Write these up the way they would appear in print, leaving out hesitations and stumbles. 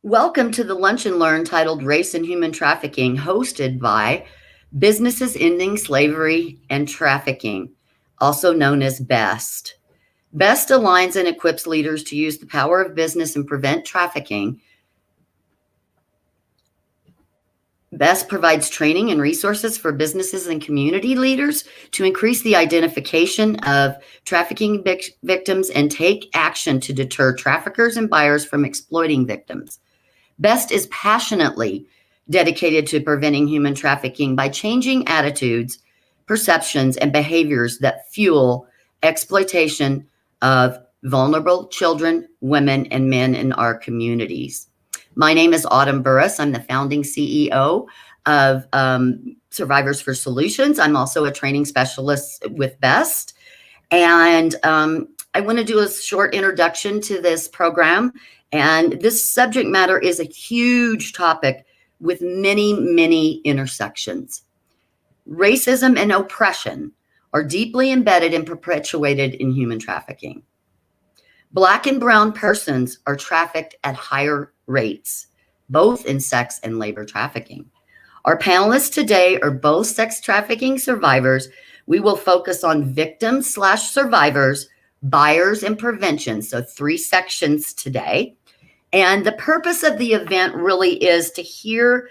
Welcome to the Lunch and Learn titled Race and Human Trafficking, hosted by Businesses Ending Slavery and Trafficking, also known as BEST. BEST aligns and equips leaders to use the power of business and prevent trafficking. BEST provides training and resources for businesses and community leaders to increase the identification of trafficking victims and take action to deter traffickers and buyers from exploiting victims. BEST is passionately dedicated to preventing human trafficking by changing attitudes, perceptions, and behaviors that fuel exploitation of vulnerable children, women, and men in our communities. My name is Autumn Burris. I'm the founding CEO of Survivors for Solutions. I'm also a training specialist with BEST. And I want to do a short introduction to this program. And this subject matter is a huge topic with many, many intersections. Racism and oppression are deeply embedded and perpetuated in human trafficking. Black and brown persons are trafficked at higher rates, both in sex and labor trafficking. Our panelists today are both sex trafficking survivors. We will focus on victims/survivors, buyers, and prevention. So 3 sections today. And the purpose of the event really is to hear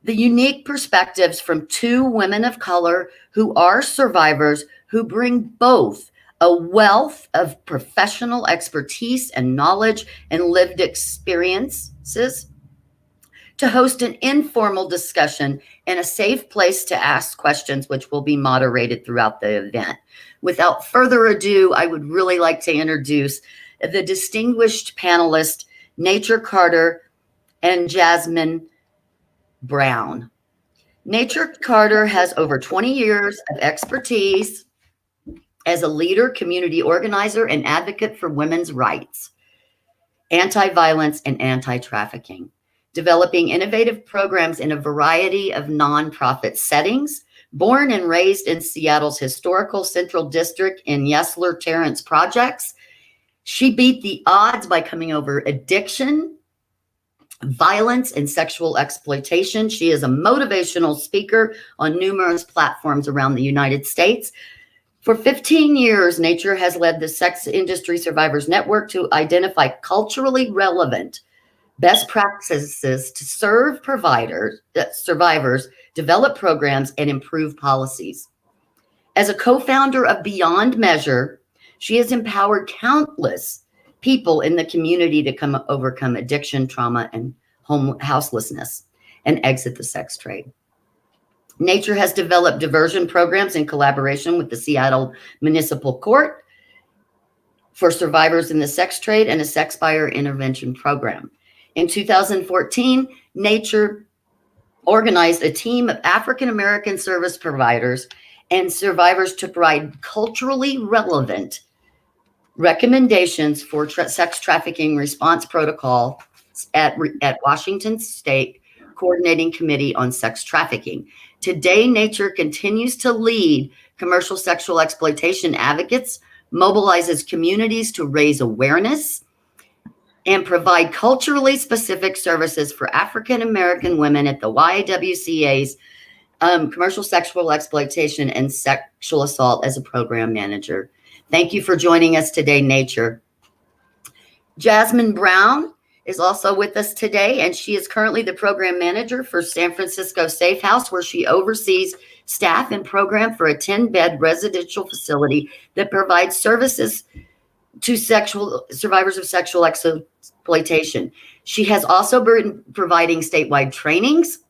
the unique perspectives from 2 women of color who are survivors, who bring both a wealth of professional expertise and knowledge and lived experiences to host an informal discussion and a safe place to ask questions, which will be moderated throughout the event. Without further ado, I would really like to introduce the distinguished panelists, Nature Carter and Jasmine Brown. Nature Carter has over 20 years of expertise as a leader, community organizer, and advocate for women's rights, anti-violence, and anti-trafficking, developing innovative programs in a variety of nonprofit settings. Born and raised in Seattle's historical Central District in Yesler Terrence projects, she beat the odds by coming over addiction, violence, and sexual exploitation. She is a motivational speaker on numerous platforms around the United States. For 15 years, Nature has led the Sex Industry Survivors Network to identify culturally relevant best practices to serve survivors, develop programs, and improve policies. As a co-founder of Beyond Measure, she has empowered countless people in the community to overcome addiction, trauma, and houselessness and exit the sex trade. Nature has developed diversion programs in collaboration with the Seattle Municipal Court for survivors in the sex trade and a sex buyer intervention program. In 2014, Nature organized a team of African American service providers and survivors to provide culturally relevant recommendations for sex trafficking response protocol at Washington State Coordinating Committee on Sex Trafficking. Today, Nature continues to lead commercial sexual exploitation advocates, mobilizes communities to raise awareness, and provide culturally specific services for African American women at the YWCA's commercial sexual exploitation and sexual assault as a program manager. Thank you for joining us today, Nature. Jasmine Brown is also with us today, and she is currently the program manager for San Francisco Safe House, where she oversees staff and program for a 10-bed residential facility that provides services to survivors of sexual exploitation. She has also been providing statewide trainings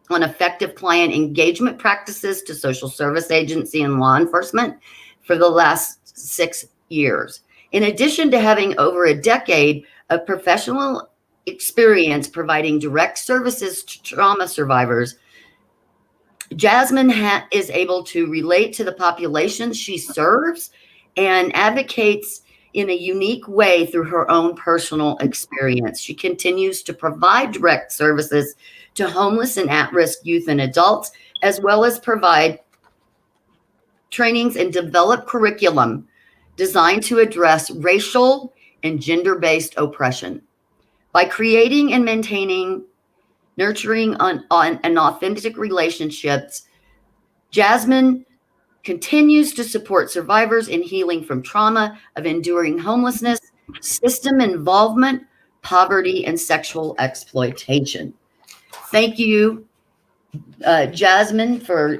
on effective client engagement practices to social service agency and law enforcement for the last 6 years. In addition to having over a decade of professional experience providing direct services to trauma survivors, Jasmine is able to relate to the populations she serves and advocates in a unique way through her own personal experience. She continues to provide direct services to homeless and at-risk youth and adults, as well as provide trainings and develop curriculum designed to address racial and gender-based oppression. By creating and maintaining, nurturing and authentic relationships, Jasmine continues to support survivors in healing from trauma of enduring homelessness, system involvement, poverty, and sexual exploitation. Thank you, Jasmine, for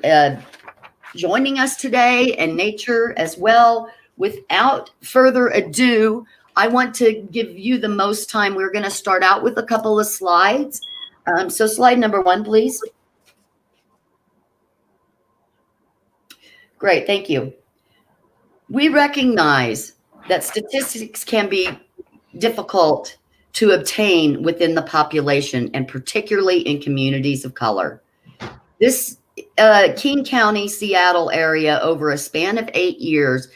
joining us today, and Nature as well. Without further ado, I want to give you the most time. We're going to start out with a couple of slides. So slide number 1, please. Great, thank you. We recognize that statistics can be difficult to obtain within the population, and particularly in communities of color. This King County, Seattle area, over a span of 8 years,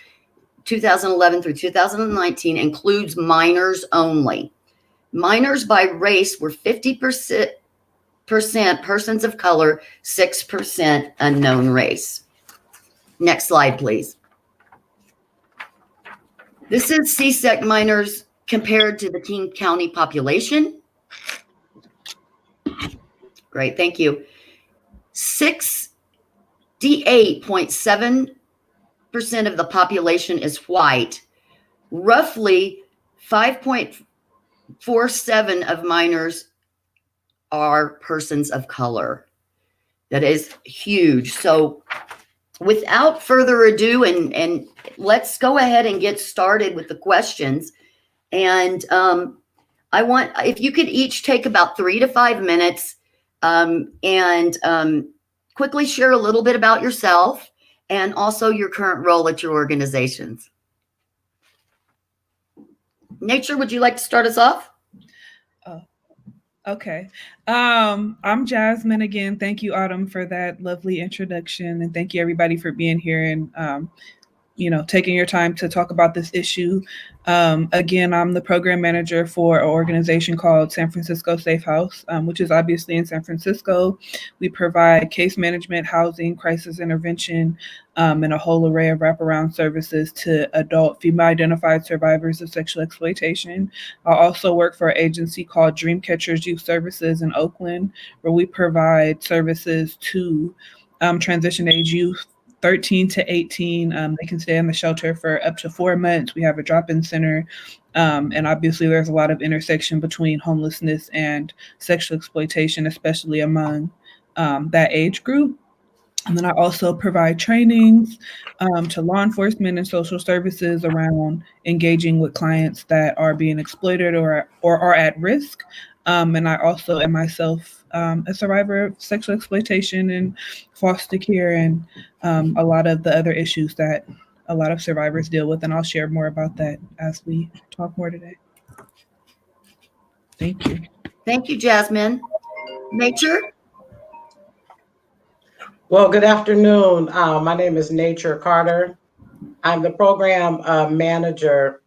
2011 through 2019, includes minors only. Minors by race were 50% persons of color, 6% unknown race. Next slide, please. This is CSEC minors compared to the King County population. Great, thank you. 68.7% of the population is white. Roughly 5.47 of minors are persons of color. That is huge. So without further ado, and let's go ahead and get started with the questions. And I want, if you could each take about 3 to 5 minutes and quickly share a little bit about yourself and also your current role at your organizations. Nature, would you like to start us off? Okay. I'm Jasmine again. Thank you, Autumn, for that lovely introduction. And thank you, everybody, for being here and, taking your time to talk about this issue. Again, I'm the program manager for an organization called San Francisco Safe House, which is obviously in San Francisco. We provide case management, housing, crisis intervention, and a whole array of wraparound services to adult female-identified survivors of sexual exploitation. I also work for an agency called Dreamcatchers Youth Services in Oakland, where we provide services to transition-age youth 13 to 18. They can stay in the shelter for up to 4 months. We have a drop-in center. And obviously there's a lot of intersection between homelessness and sexual exploitation, especially among that age group. And then I also provide trainings to law enforcement and social services around engaging with clients that are being exploited or are at risk. And I also am myself a survivor of sexual exploitation and foster care and a lot of the other issues that a lot of survivors deal with. And I'll share more about that as we talk more today. Thank you. Thank you, Jasmine. Nature? Well, good afternoon. My name is Nature Carter. I'm the program manager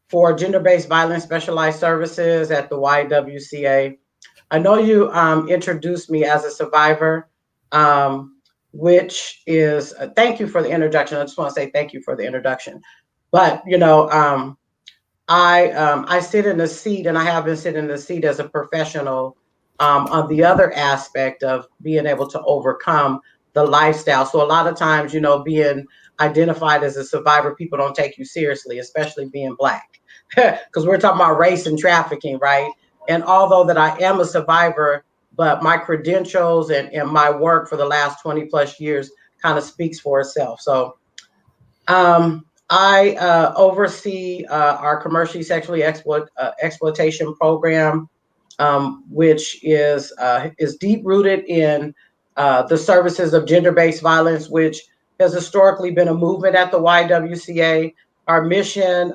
for gender-based violence specialized services at the YWCA. I know you introduced me as a survivor, which is, thank you for the introduction. I just want to say thank you for the introduction. But, I sit in the seat, and I have been sitting in the seat as a professional on the other aspect of being able to overcome the lifestyle. So a lot of times, being identified as a survivor, people don't take you seriously, especially being Black, because we're talking about race and trafficking, right? And although that I am a survivor, but my credentials and my work for the last 20 plus years kind of speaks for itself. So I oversee our commercially sexually exploitation program, which is deep rooted in the services of gender-based violence, which has historically been a movement at the YWCA. Our mission,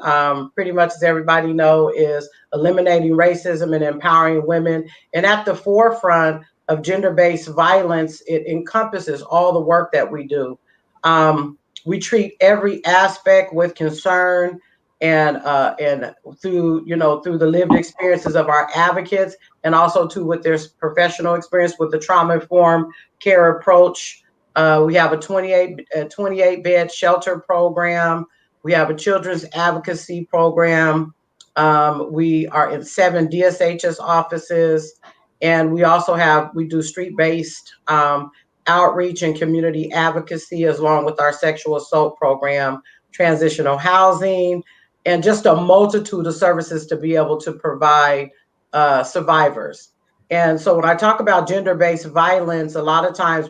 pretty much as everybody know, is eliminating racism and empowering women. And at the forefront of gender-based violence, it encompasses all the work that we do. We treat every aspect with concern and through the lived experiences of our advocates, and also too with their professional experience with the trauma-informed care approach. We have a 28 bed shelter program. We have a children's advocacy program. We are in 7 DSHS offices, and we do street-based outreach and community advocacy, as long with our sexual assault program, transitional housing, and just a multitude of services to be able to provide survivors. And so when I talk about gender-based violence, a lot of times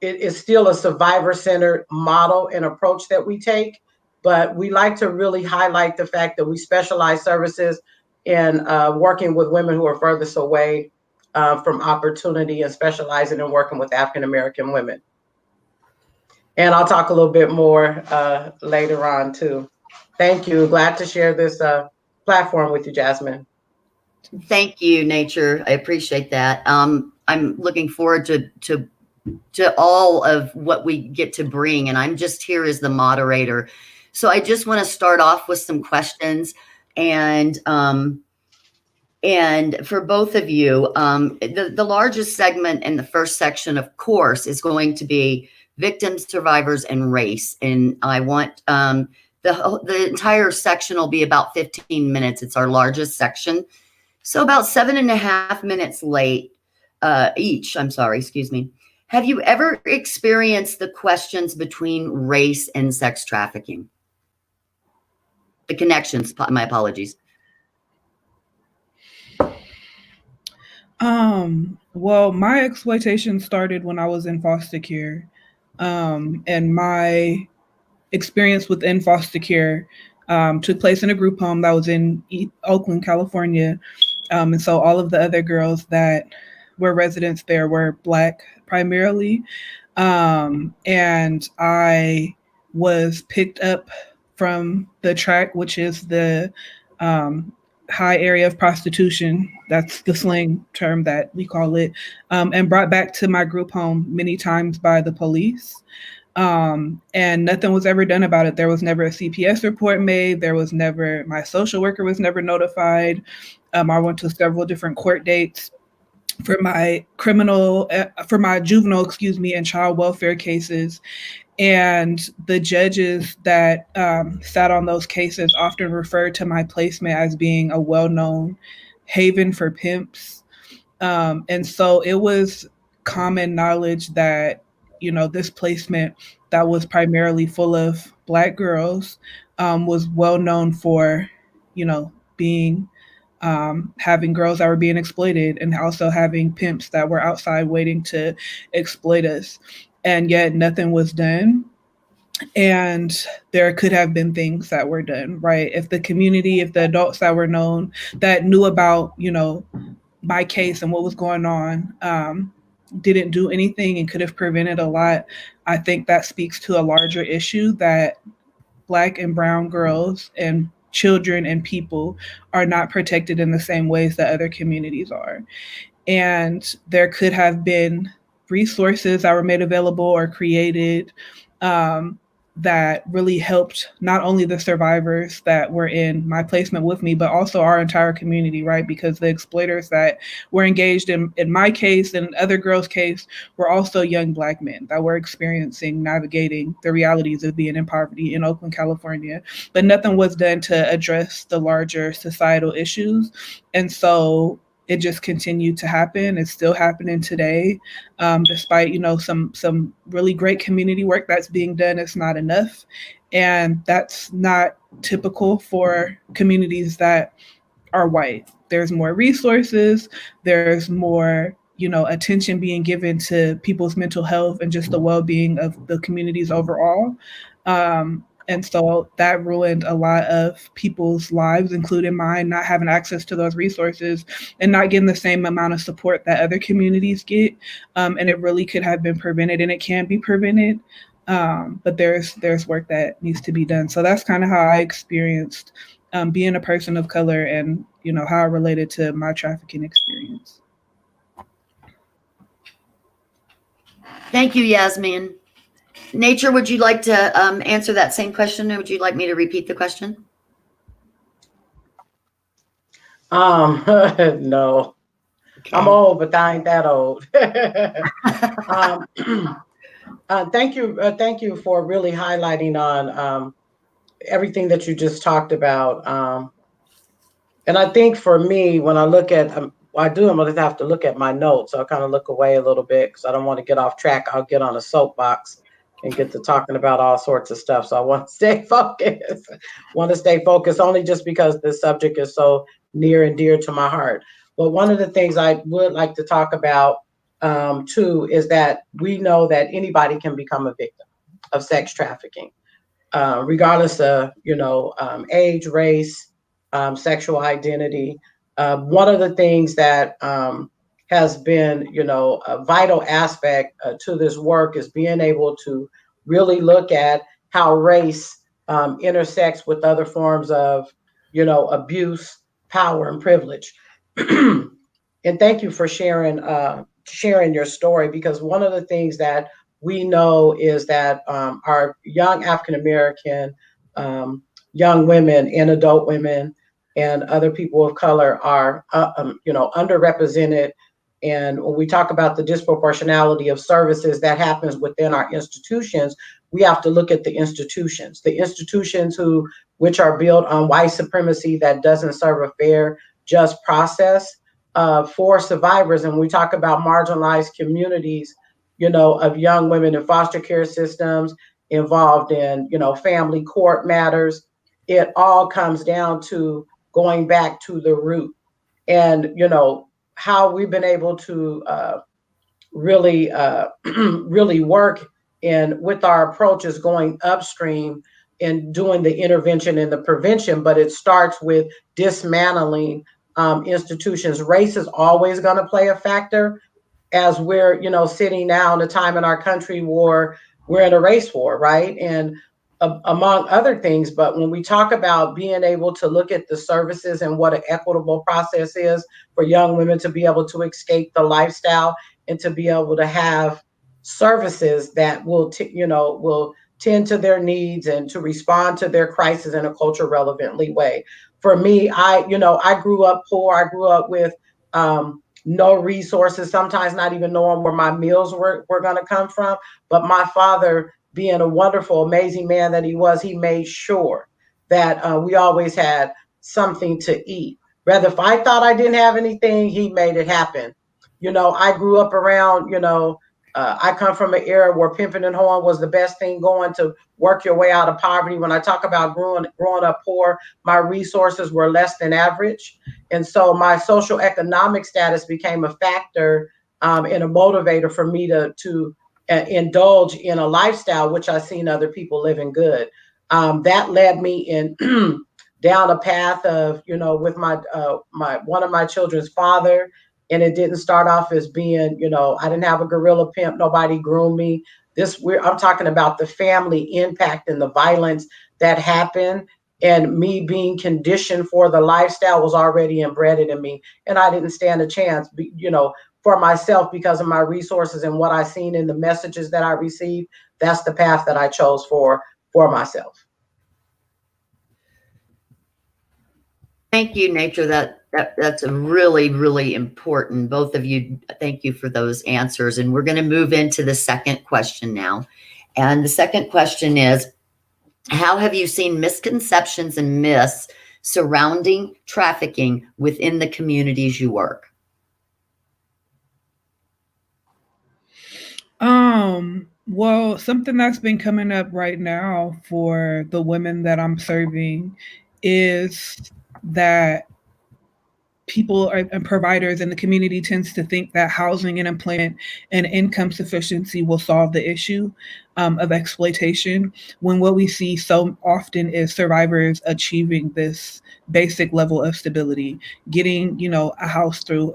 it is still a survivor-centered model and approach that we take, but we like to really highlight the fact that we specialize services in working with women who are furthest away from opportunity, and specializing in working with African American women. And I'll talk a little bit more later on too. Thank you. Glad to share this platform with you, Jasmine. Thank you, Nature. I appreciate that. I'm looking forward to all of what we get to bring, and I'm just here as the moderator. So I just want to start off with some questions, and for both of you, the largest segment in the first section, of course, is going to be victims, survivors, and race. And I want the entire section will be about 15 minutes. It's our largest section. So about 7.5 minutes late each. I'm sorry, excuse me. Have you ever experienced the questions between race and sex trafficking? The connections, my apologies. Well, my exploitation started when I was in foster care. And my experience within foster care took place in a group home that was in Oakland, California. And so all of the other girls that were residents there were Black primarily. And I was picked up from the track, which is the high area of prostitution. That's the slang term that we call it, and brought back to my group home many times by the police. And nothing was ever done about it. There was never a CPS report made. My social worker was never notified. I went to several different court dates for my juvenile, and child welfare cases. And the judges that sat on those cases often referred to my placement as being a well-known haven for pimps. And so it was common knowledge that, this placement that was primarily full of Black girls was well known for, being having girls that were being exploited, and also having pimps that were outside waiting to exploit us. And yet nothing was done. And there could have been things that were done, right? If the adults that were known, that knew about, my case and what was going on, didn't do anything and could have prevented a lot, I think that speaks to a larger issue that Black and brown girls and children and people are not protected in the same ways that other communities are. And there could have been resources that were made available or created that really helped not only the survivors that were in my placement with me, but also our entire community, right? Because the exploiters that were engaged in my case and other girls' case were also young Black men that were navigating the realities of being in poverty in Oakland, California. But nothing was done to address the larger societal issues. And so it just continued to happen. It's still happening today. Despite, some really great community work that's being done, it's not enough. And that's not typical for communities that are white. There's more resources, there's more, attention being given to people's mental health and just the well-being of the communities overall. And so that ruined a lot of people's lives, including mine, not having access to those resources and not getting the same amount of support that other communities get. And it really could have been prevented, and it can be prevented. But there's work that needs to be done. So that's kind of how I experienced being a person of color, and how I related to my trafficking experience. Thank you, Yasmin. Nature, would you like to answer that same question, or would you like me to repeat the question? No. Okay. I'm old, but I ain't that old. Thank you for really highlighting on everything that you just talked about. And I think for me, when I look at, I'm going to have to look at my notes. I'll kind of look away a little bit because I don't want to get off track. I'll get on a soapbox and get to talking about all sorts of stuff. So I want to stay focused. Want to stay focused only just because this subject is so near and dear to my heart. But one of the things I would like to talk about too is that we know that anybody can become a victim of sex trafficking, regardless of age, race, sexual identity. One of the things that has been a vital aspect to this work is being able to really look at how race intersects with other forms of abuse, power, and privilege. And thank you for sharing your story, because one of the things that we know is that our young African American young women and adult women and other people of color are underrepresented. And when we talk about the disproportionality of services that happens within our institutions, we have to look at the institutions which are built on white supremacy that doesn't serve a fair, just process for survivors. And when we talk about marginalized communities, of young women in foster care systems involved in, family court matters, it all comes down to going back to the root. And, how we've been able to really, really work in with our approaches going upstream and doing the intervention and the prevention, but it starts with dismantling institutions. Race is always going to play a factor, as we're sitting now in a time in our country where we're in a race war, right? And among other things. But when we talk about being able to look at the services and what an equitable process is for young women to be able to escape the lifestyle and to be able to have services that will tend to their needs and to respond to their crisis in a culture relevantly way. For me, I grew up poor. I grew up with no resources, sometimes not even knowing where my meals were going to come from. But my father, being a wonderful, amazing man that he was, he made sure that we always had something to eat. Rather, if I thought I didn't have anything, he made it happen. I grew up around, I come from an era where pimping and hoeing was the best thing going to work your way out of poverty. When I talk about growing up poor, my resources were less than average. And so my social economic status became a factor and a motivator for me to indulge in a lifestyle which I seen other people living good. That led me in down a path of, with my one of my children's father. And it didn't start off as being, I didn't have a gorilla pimp. Nobody groomed me. I'm talking about the family impact and the violence that happened, and me being conditioned for the lifestyle was already embedded in me. And I didn't stand a chance, for myself, because of my resources and what I seen in the messages that I received. That's the path that I chose for myself. Thank you, Nature. That's a really, really important. Both of you, thank you for those answers. And we're going to move into the second question now. And the second question is, how have you seen misconceptions and myths surrounding trafficking within the communities you work? Well, something that's been coming up right now for the women that I'm serving is that people and providers in the community tends to think that housing and employment and income sufficiency will solve the issue of exploitation, when what we see so often is survivors achieving this basic level of stability, getting a house through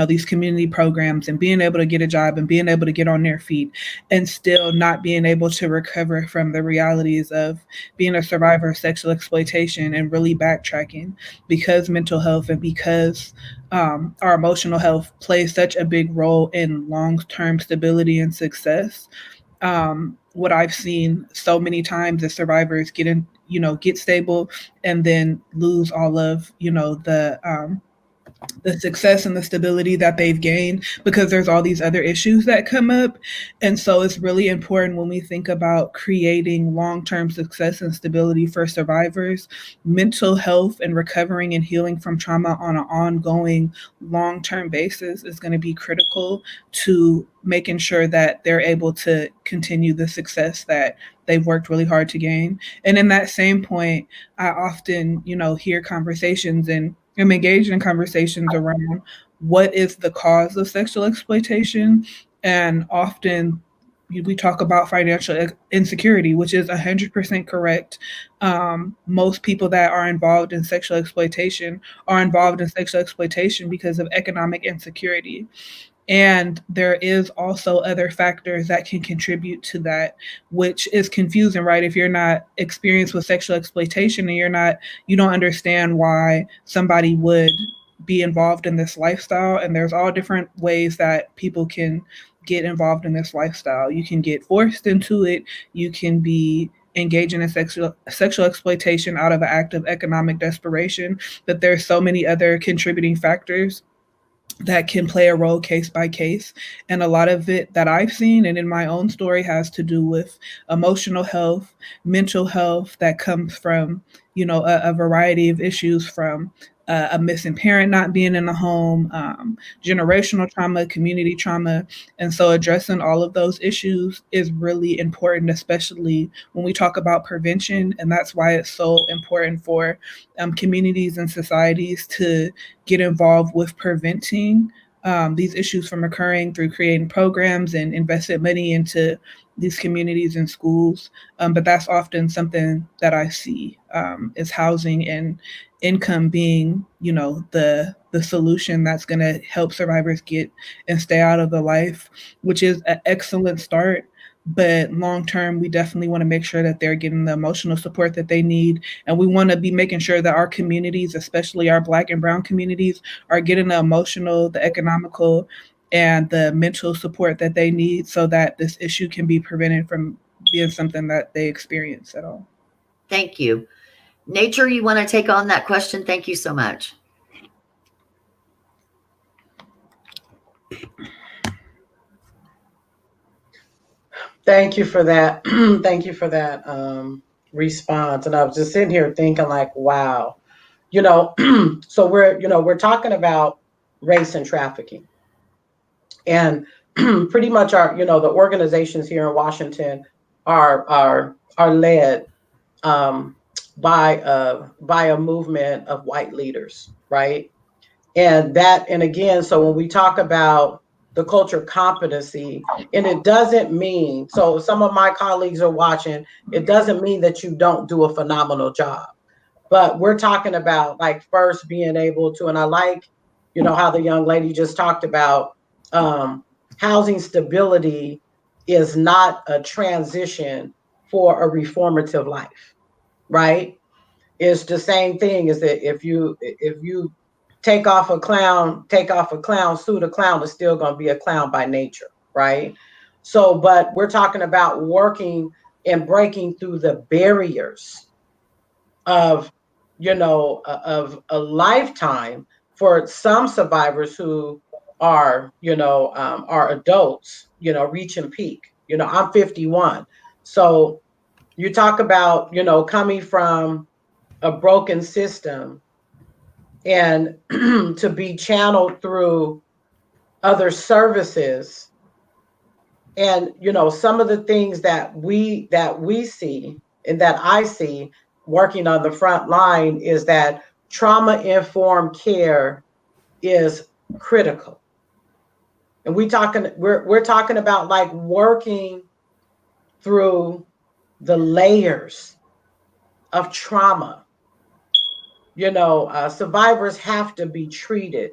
these community programs and being able to get a job and being able to get on their feet, and still not being able to recover from the realities of being a survivor of sexual exploitation, and really backtracking because mental health and because our emotional health plays such a big role in long-term stability and success. What I've seen so many times is survivors get stable and then lose all of the the success and the stability that they've gained, because there's all these other issues that come up. And so it's really important when we think about creating long-term success and stability for survivors. Mental health and recovering and healing from trauma on an ongoing long-term basis is going to be critical to making sure that they're able to continue the success that they've worked really hard to gain. And in that same point, I often, hear conversations and am engaged in conversations around what is the cause of sexual exploitation. And often we talk about financial insecurity, which is 100% correct. Most people that are involved in sexual exploitation are involved in sexual exploitation because of economic insecurity. And there is also other factors that can contribute to that, which is confusing, right? If you're not experienced with sexual exploitation and you don't understand why somebody would be involved in this lifestyle. And there's all different ways that people can get involved in this lifestyle. You can get forced into it. You can be engaging in sexual exploitation out of an act of economic desperation. But there's so many other contributing factors that can play a role case by case. And a lot of it that I've seen and in my own story has to do with emotional health, mental health that comes from, a variety of issues from a missing parent not being in the home, generational trauma, community trauma. And so addressing all of those issues is really important, especially when we talk about prevention. And that's why it's so important for communities and societies to get involved with preventing these issues from occurring through creating programs and invested money into these communities and schools. But that's often something that I see is housing and income being, the solution that's going to help survivors get and stay out of the life, which is an excellent start. But long term, we definitely want to make sure that they're getting the emotional support that they need. And we want to be making sure that our communities, especially our Black and Brown communities, are getting the emotional, the economical, and the mental support that they need so that this issue can be prevented from being something that they experience at all. Thank you. Nature, you want to take on that question? Thank you so much. Thank you for that. Thank you for that response. And I was just sitting here thinking, like, wow, so we're talking about race and trafficking, and pretty much the organizations here in Washington are led um, by a movement of white leaders, right? And again, so when we talk about the culture competency, and it doesn't mean, so some of my colleagues are watching, it doesn't mean that you don't do a phenomenal job, but we're talking about, like, first being able to, and I like, how the young lady just talked about housing stability is not a transition for a reformative life, right? It's the same thing as that if you take off a clown suit, a clown is still going to be a clown by nature, right? So, but we're talking about working and breaking through the barriers of, of a lifetime for some survivors who are adults, reaching peak. I'm 51. So you talk about, coming from a broken system and to be channeled through other services. And some of the things that we see and that I see working on the front line is that trauma informed care is critical. And we're talking about, like, working through the layers of trauma. Survivors have to be treated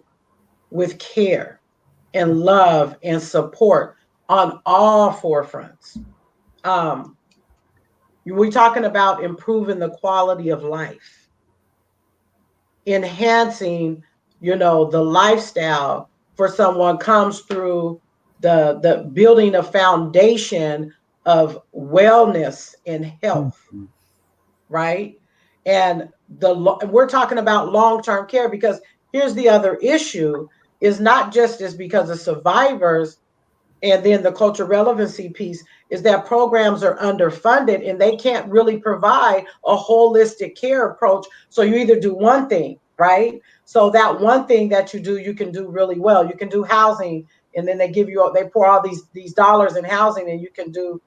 with care and love and support on all four fronts. We're talking about improving the quality of life, enhancing, the lifestyle for someone comes through the building a foundation of wellness and health, right? And we're talking about long-term care because here's the other issue, is not just is because of survivors, and then the cultural relevancy piece is that programs are underfunded and they can't really provide a holistic care approach. So you either do one thing, right? So that one thing that you do, you can do really well. You can do housing, and then they pour all these dollars in housing, and you can do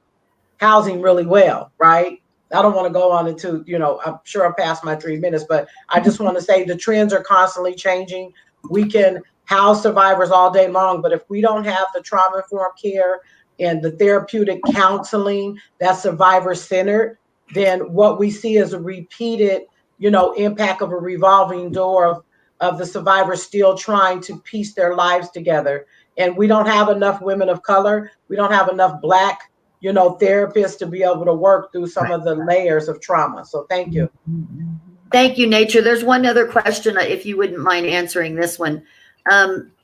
housing really well, right? I don't want to go on into, I'm sure I'm past my 3 minutes, but I just want to say the trends are constantly changing. We can house survivors all day long, but if we don't have the trauma-informed care and the therapeutic counseling that's survivor-centered, then what we see is a repeated, impact of a revolving door of the survivors still trying to piece their lives together. And we don't have enough women of color. We don't have enough Black therapists to be able to work through some of the layers of trauma. So thank you. Thank you, Nature. There's one other question, if you wouldn't mind answering this one.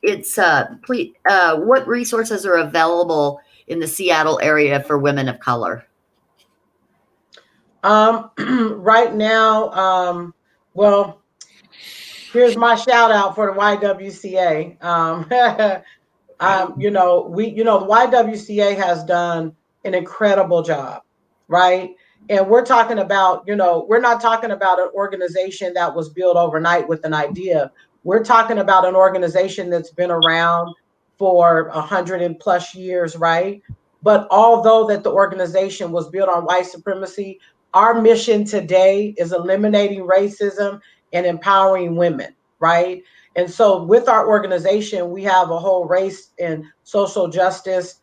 It's please, what resources are available in the Seattle area for women of color? Right now, well, here's my shout out for the YWCA. The YWCA has done an incredible job, right? And we're talking about, we're not talking about an organization that was built overnight with an idea. We're talking about an organization that's been around for 100+ years, right? But although that the organization was built on white supremacy, our mission today is eliminating racism and empowering women, right? And so with our organization, we have a whole race and social justice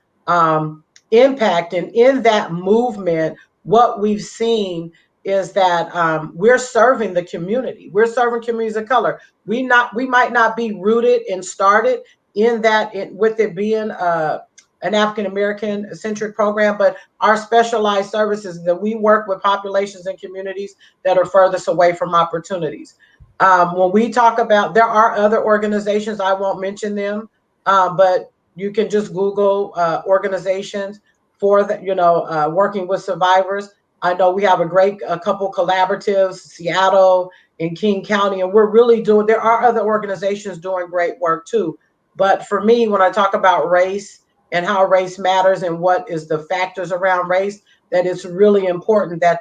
impact. And in that movement, what we've seen is that we're serving the community. We're serving communities of color. We might not be rooted and started in that, with it being an African American centric program, but our specialized services that we work with populations and communities that are furthest away from opportunities. When we talk about, there are other organizations, I won't mention them, but you can just Google organizations for the, working with survivors. I know we have a couple collaboratives, Seattle and King County, and we're really there are other organizations doing great work too. But for me, when I talk about race and how race matters and what is the factors around race, that it's really important that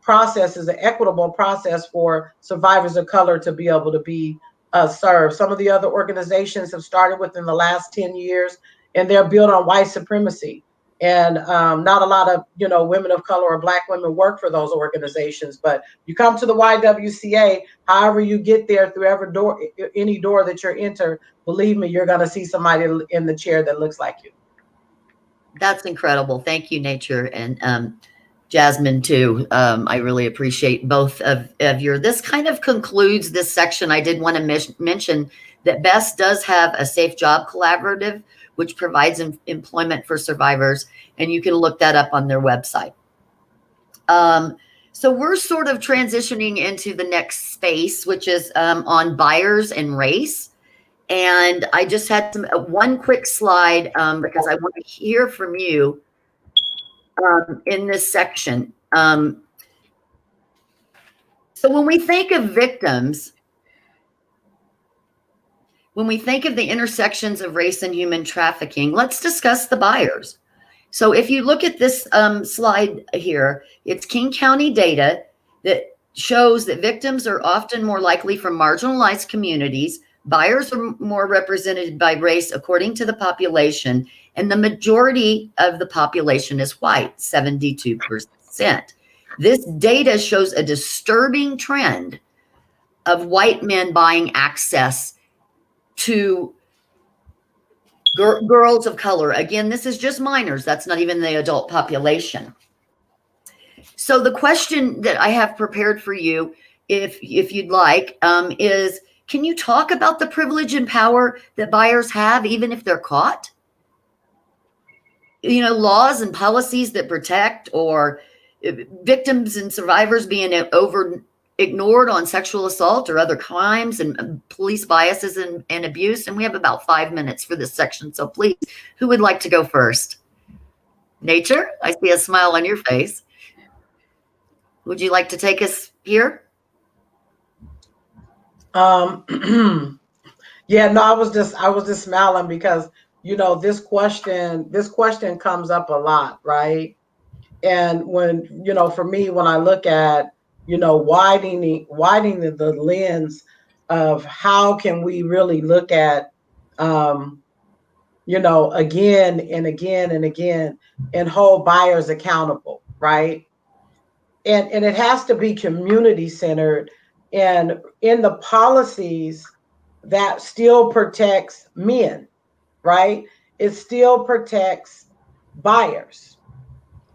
process is an equitable process for survivors of color to be able to be served. Some of the other organizations have started within the last 10 years, and they're built on white supremacy. And not a lot of women of color or Black women work for those organizations. But you come to the YWCA, however you get there, through any door that you're enter, believe me, you're going to see somebody in the chair that looks like you. That's incredible. Thank you, Nature, and Jasmine too. I really appreciate both of your. This kind of concludes this section. I did want to mention that BEST does have a Safe Job Collaborative, which provides employment for survivors, and you can look that up on their website. So we're sort of transitioning into the next space, which is on buyers and race. And I just had one quick slide because I want to hear from you in this section. So when we think of victims, when we think of the intersections of race and human trafficking, let's discuss the buyers. So if you look at this slide here, it's King County data that shows that victims are often more likely from marginalized communities. Buyers are more represented by race according to the population, and the majority of the population is white, 72%. This data shows a disturbing trend of white men buying access to girls of color. Again, this is just minors. That's not even the adult population. So the question that I have prepared for you, if you'd like, is, can you talk about the privilege and power that buyers have, even if they're caught? Laws and policies that protect, or victims and survivors being ignored on sexual assault or other crimes, and police biases and abuse. And we have about 5 minutes for this section. So please, who would like to go first? Nature, I see a smile on your face. Would you like to take us here? Yeah, no, I was just smiling because this question comes up a lot, right? And when for me, when I look at widening the lens of how can we really look at um, again and again and again and hold buyers accountable, right? And it has to be community centered and in the policies that still protects men, right? It still protects buyers.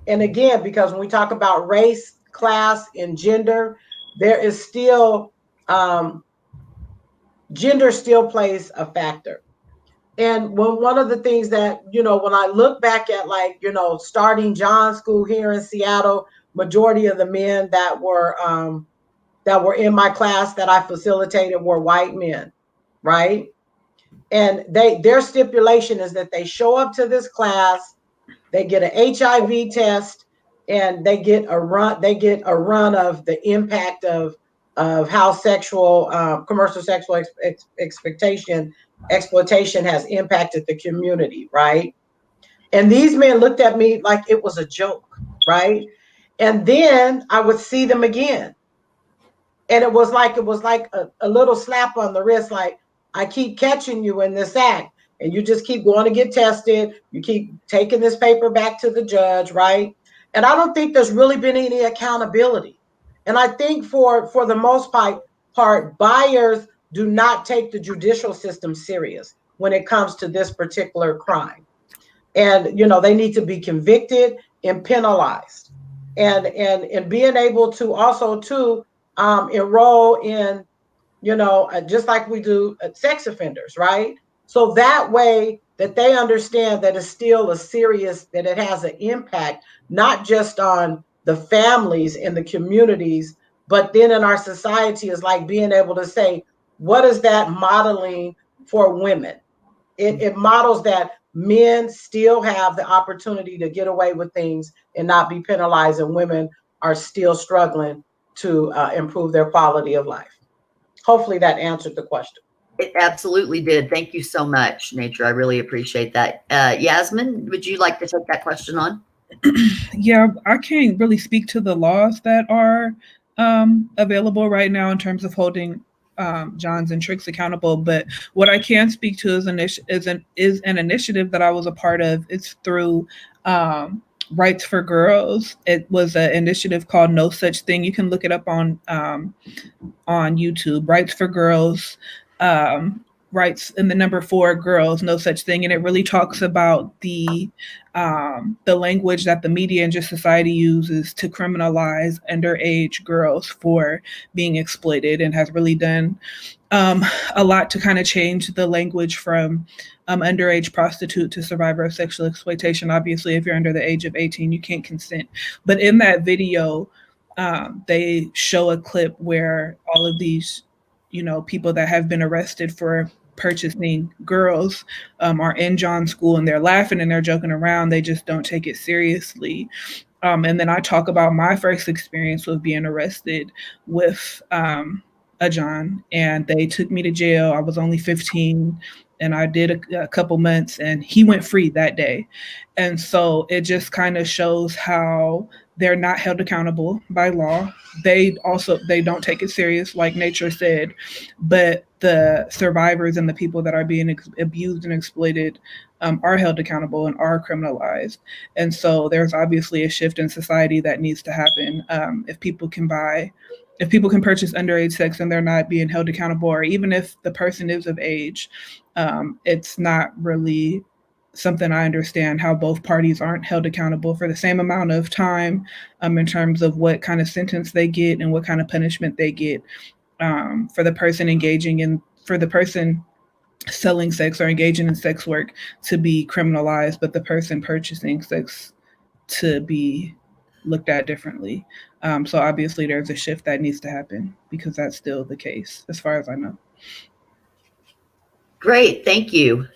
And again, because when we talk about race, class, and gender, there is still gender still plays a factor. And when one of the things that when I look back at starting John School here in Seattle, majority of the men that were in my class that I facilitated were white men, right? And their stipulation is that they show up to this class, they get an HIV test, and they get a run of the impact of how commercial sexual exploitation has impacted the community, right? And these men looked at me like it was a joke, right? And then I would see them again, and it was like a little slap on the wrist, like, I keep catching you in this act, and you just keep going to get tested, you keep taking this paper back to the judge, right? And I don't think there's really been any accountability. And I think for the most part, buyers do not take the judicial system serious when it comes to this particular crime. And they need to be convicted and penalized, and being able to also to enroll in just like we do sex offenders, right? So that way that they understand that it's still a serious, that it has an impact not just on the families and the communities, but then in our society, is like being able to say, what is that modeling for women? It models that men still have the opportunity to get away with things and not be penalized, and women are still struggling to improve their quality of life. Hopefully that answered the question. It absolutely did. Thank you so much, Nature. I really appreciate that. Yasmin, would you like to take that question on? Yeah, I can't really speak to the laws that are available right now in terms of holding Johns and Tricks accountable. But what I can speak to is an initiative that I was a part of. It's through Rights for Girls. It was an initiative called No Such Thing. You can look it up on YouTube. Rights for Girls. Rights in the number 4 girls, no such thing. And it really talks about the language that the media and just society uses to criminalize underage girls for being exploited, and has really done a lot to kind of change the language from underage prostitute to survivor of sexual exploitation. Obviously, if you're under the age of 18, you can't consent. But in that video, they show a clip where all of these people that have been arrested for purchasing girls are in John's school, and they're laughing and they're joking around. They just don't take it seriously. And then I talk about my first experience with being arrested with a John, and they took me to jail. I was only 15, and I did a couple months, and he went free that day. And so it just kind of shows how they're not held accountable by law. They don't take it serious, like Nature said, but the survivors and the people that are being abused and exploited are held accountable and are criminalized. And so there's obviously a shift in society that needs to happen. If people can purchase underage sex and they're not being held accountable, or even if the person is of age, it's not really something I understand, how both parties aren't held accountable for the same amount of time in terms of what kind of sentence they get and what kind of punishment they get, for the person for the person selling sex or engaging in sex work to be criminalized, but the person purchasing sex to be looked at differently. So obviously there's a shift that needs to happen, because that's still the case as far as I know. Great, thank you.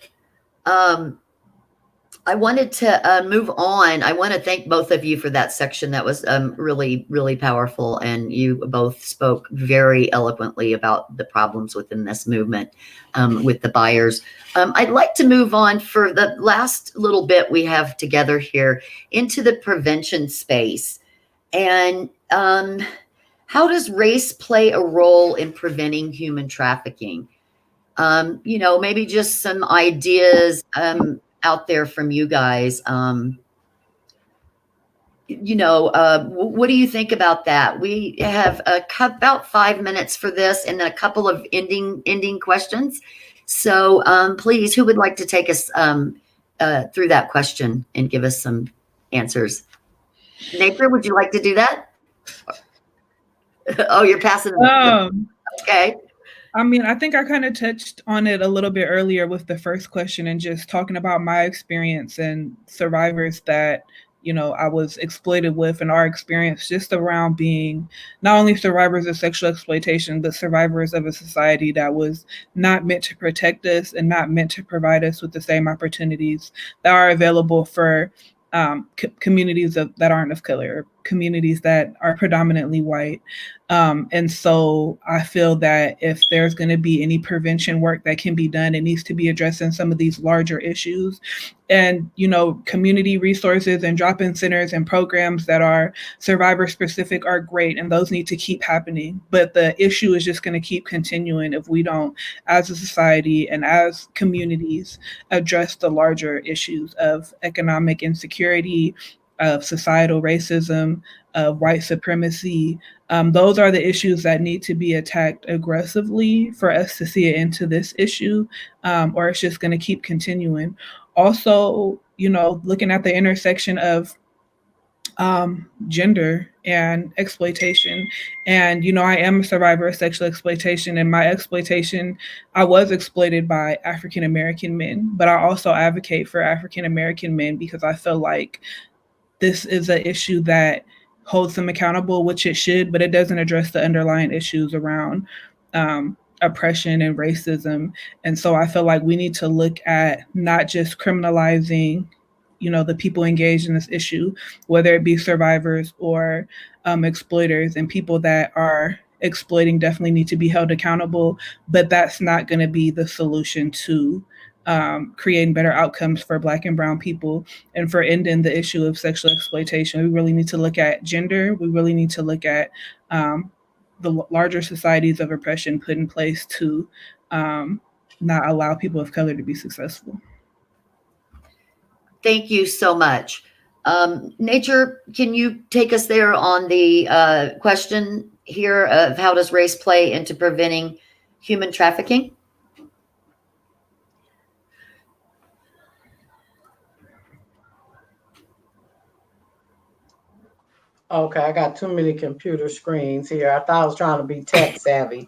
I wanted to move on. I want to thank both of you for that section. That was really, really powerful. And you both spoke very eloquently about the problems within this movement with the buyers. I'd like to move on for the last little bit we have together here into the prevention space. And how does race play a role in preventing human trafficking? Maybe just some ideas out there from you guys. What do you think about that? We have about 5 minutes for this and a couple of ending questions. So please, who would like to take us through that question and give us some answers? Napier, would you like to do that? Oh, you're passing them. Okay. I mean, I think I kind of touched on it a little bit earlier with the first question and just talking about my experience and survivors that, I was exploited with, and our experience just around being not only survivors of sexual exploitation, but survivors of a society that was not meant to protect us and not meant to provide us with the same opportunities that are available for communities that aren't of color, communities that are predominantly white. And so I feel that if there's going to be any prevention work that can be done, it needs to be addressing some of these larger issues. And, community resources and drop-in centers and programs that are survivor specific are great, and those need to keep happening. But the issue is just going to keep continuing if we don't, as a society and as communities, address the larger issues of economic insecurity, of societal racism, of white supremacy. Those are the issues that need to be attacked aggressively for us to see it into this issue, or it's just going to keep continuing. Also, looking at the intersection of gender and exploitation. And, I am a survivor of sexual exploitation, and my exploitation, I was exploited by African American men, but I also advocate for African American men because I feel like this is an issue that holds them accountable, which it should, but it doesn't address the underlying issues around oppression and racism. And so I feel like we need to look at not just criminalizing, the people engaged in this issue, whether it be survivors or exploiters, and people that are exploiting definitely need to be held accountable, but that's not going to be the solution to creating better outcomes for Black and Brown people and for ending the issue of sexual exploitation. We really need to look at gender. We really need to look at the larger societies of oppression put in place to not allow people of color to be successful. Thank you so much. Nature, can you take us there on the question here of how does race play into preventing human trafficking? Okay, I got too many computer screens here. I thought I was trying to be tech savvy.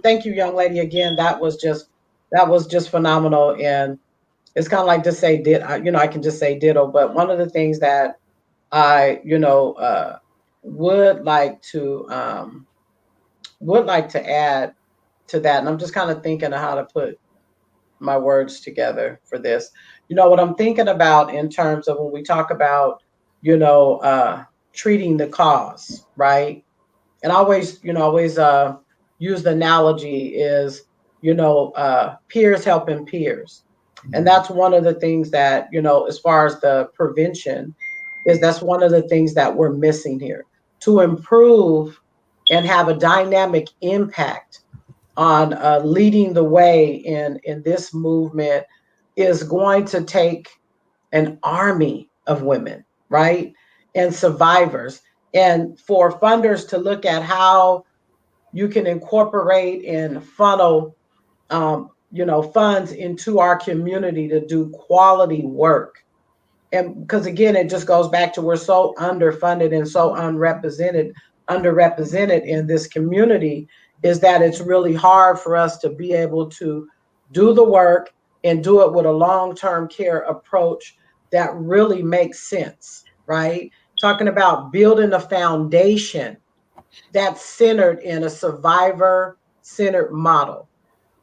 Thank you, young lady. Again, that was just phenomenal. And it's kind of like just say I can just say ditto. But one of the things that I, would like to add to that, and I'm just kind of thinking of how to put my words together for this. What I'm thinking about in terms of when we talk about, treating the cause, right? And I always use the analogy is, peers helping peers. And that's one of the things that, as far as the prevention is, that's one of the things that we're missing here to improve and have a dynamic impact on leading the way in this movement is going to take an army of women, right? And survivors. And for funders to look at how you can incorporate and funnel, funds into our community to do quality work. And because again, it just goes back to we're so underfunded and so underrepresented in this community, is that it's really hard for us to be able to do the work and do it with a long-term care approach that really makes sense, right? Talking about building a foundation that's centered in a survivor-centered model.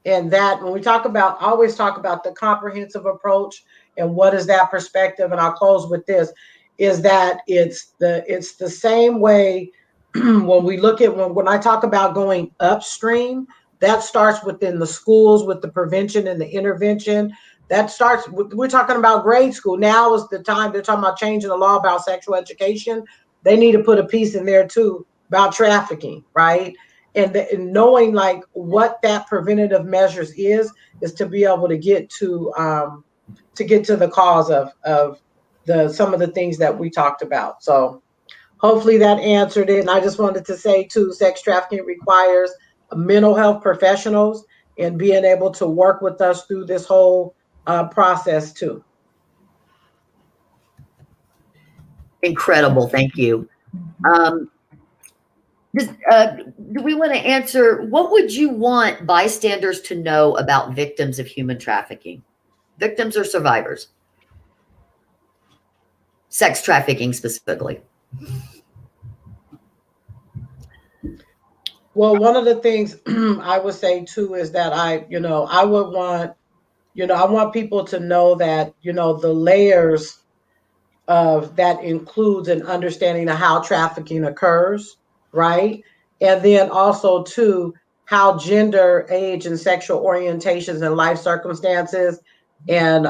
And that when we talk about, always talk about the comprehensive approach and what is that perspective. And I'll close with this, is that it's the same way when we look at, when I talk about going upstream, that starts within the schools with the prevention and the intervention. That starts, we're talking about grade school. Now is the time, they're talking about changing the law about sexual education. They need to put a piece in there too about trafficking, right? And knowing like what that preventative measures is to be able to get to the cause of the some of the things that we talked about. So hopefully that answered it. And I just wanted to say too, sex trafficking requires mental health professionals and being able to work with us through this whole process too. Incredible. Thank you. Do we want to answer, what would you want bystanders to know about victims of human trafficking? Victims or survivors? Sex trafficking specifically. Well, one of the things I would say too is that I would want, I want people to know that, the layers of that includes an understanding of how trafficking occurs, right? And then also too, how gender, age, and sexual orientations and life circumstances and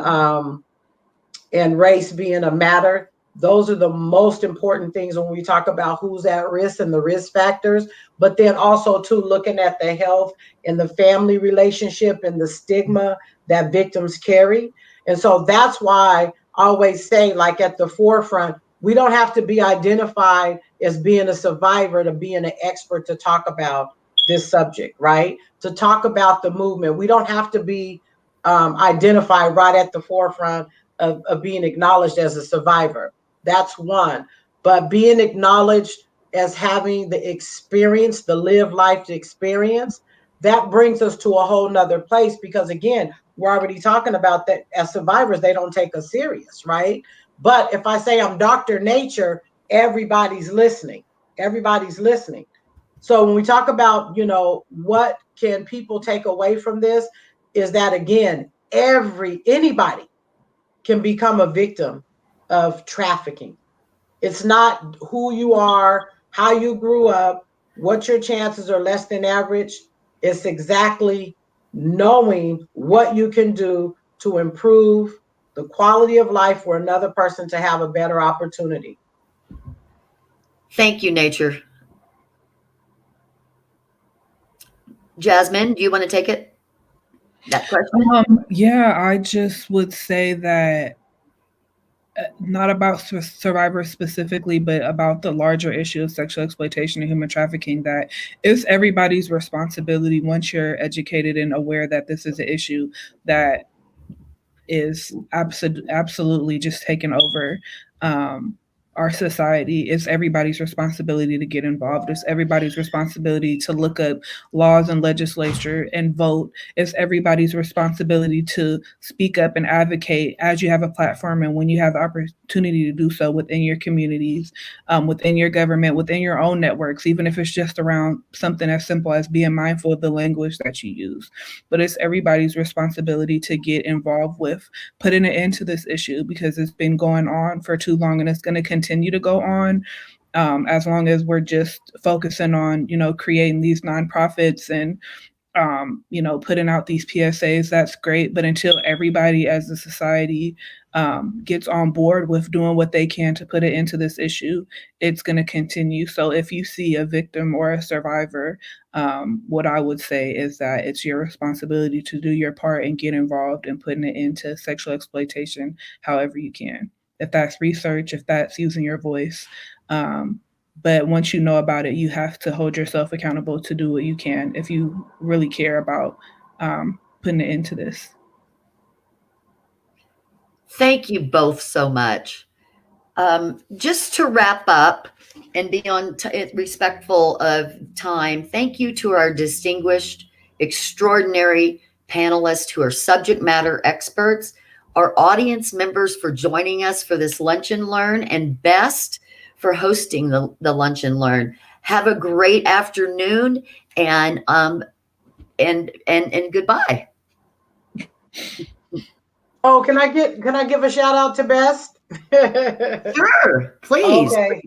race being a matter. Those are the most important things when we talk about who's at risk and the risk factors, but then also too looking at the health and the family relationship and the stigma that victims carry. And so that's why I always say, like at the forefront, we don't have to be identified as being a survivor to being an expert to talk about this subject, right? To talk about the movement. We don't have to be identified right at the forefront of being acknowledged as a survivor. That's one. But being acknowledged as having the experience, the live life experience, that brings us to a whole nother place, because again, we're already talking about that as survivors, they don't take us serious, right? But if I say I'm Dr. Nature, everybody's listening. Everybody's listening. So when we talk about, what can people take away from this, is that again, anybody can become a victim of trafficking. It's not who you are, how you grew up, what your chances are less than average. It's exactly knowing what you can do to improve the quality of life for another person to have a better opportunity. Thank you, Nature. Jasmine, do you want to take it? That question? Yeah, I just would say that not about survivors specifically, but about the larger issue of sexual exploitation and human trafficking, that it's everybody's responsibility once you're educated and aware that this is an issue that is absolutely just taken over our society. It's everybody's responsibility to get involved. It's everybody's responsibility to look up laws and legislature and vote. It's everybody's responsibility to speak up and advocate as you have a platform and when you have the opportunity to do so within your communities, within your government, within your own networks, even if it's just around something as simple as being mindful of the language that you use. But it's everybody's responsibility to get involved with putting an end to this issue, because it's been going on for too long and it's going to continue to go on as long as we're just focusing on, creating these nonprofits and putting out these PSAs. That's great, but until everybody as a society gets on board with doing what they can to put it into this issue, it's going to continue. So if you see a victim or a survivor, what I would say is that it's your responsibility to do your part and get involved in putting it into sexual exploitation however you can. If that's research, if that's using your voice. But once you know about it, you have to hold yourself accountable to do what you can if you really care about putting it into this. Thank you both so much. Just to wrap up and be respectful of time, thank you to our distinguished, extraordinary panelists who are subject matter experts, our audience members for joining us for this Lunch and Learn, and Best for hosting the Lunch and Learn. Have a great afternoon, and and goodbye. Oh, can I give a shout out to Best? Sure, please. Okay.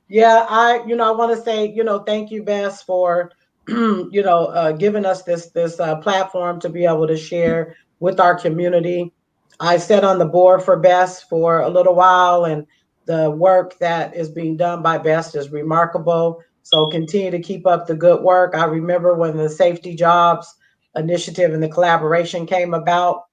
Yeah, I want to say, thank you, Bess, for giving us this platform to be able to share with our community. I sat on the board for Bess for a little while, and the work that is being done by Best is remarkable. So continue to keep up the good work. I remember when the Safety Jobs initiative and the collaboration came about,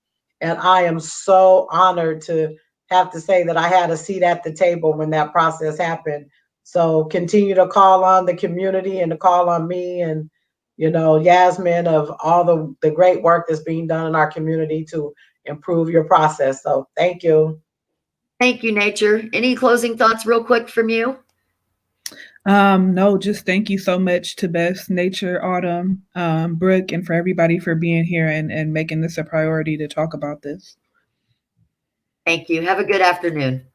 and I am so honored to have to say that I had a seat at the table when that process happened. So continue to call on the community and to call on me and, Yasmin, of all the great work that's being done in our community to improve your process. So thank you. Thank you, Nature. Any closing thoughts real quick from you? No, just thank you so much to Best, Nature, Autumn, Brooke, and for everybody for being here and making this a priority to talk about this. Thank you. Have a good afternoon.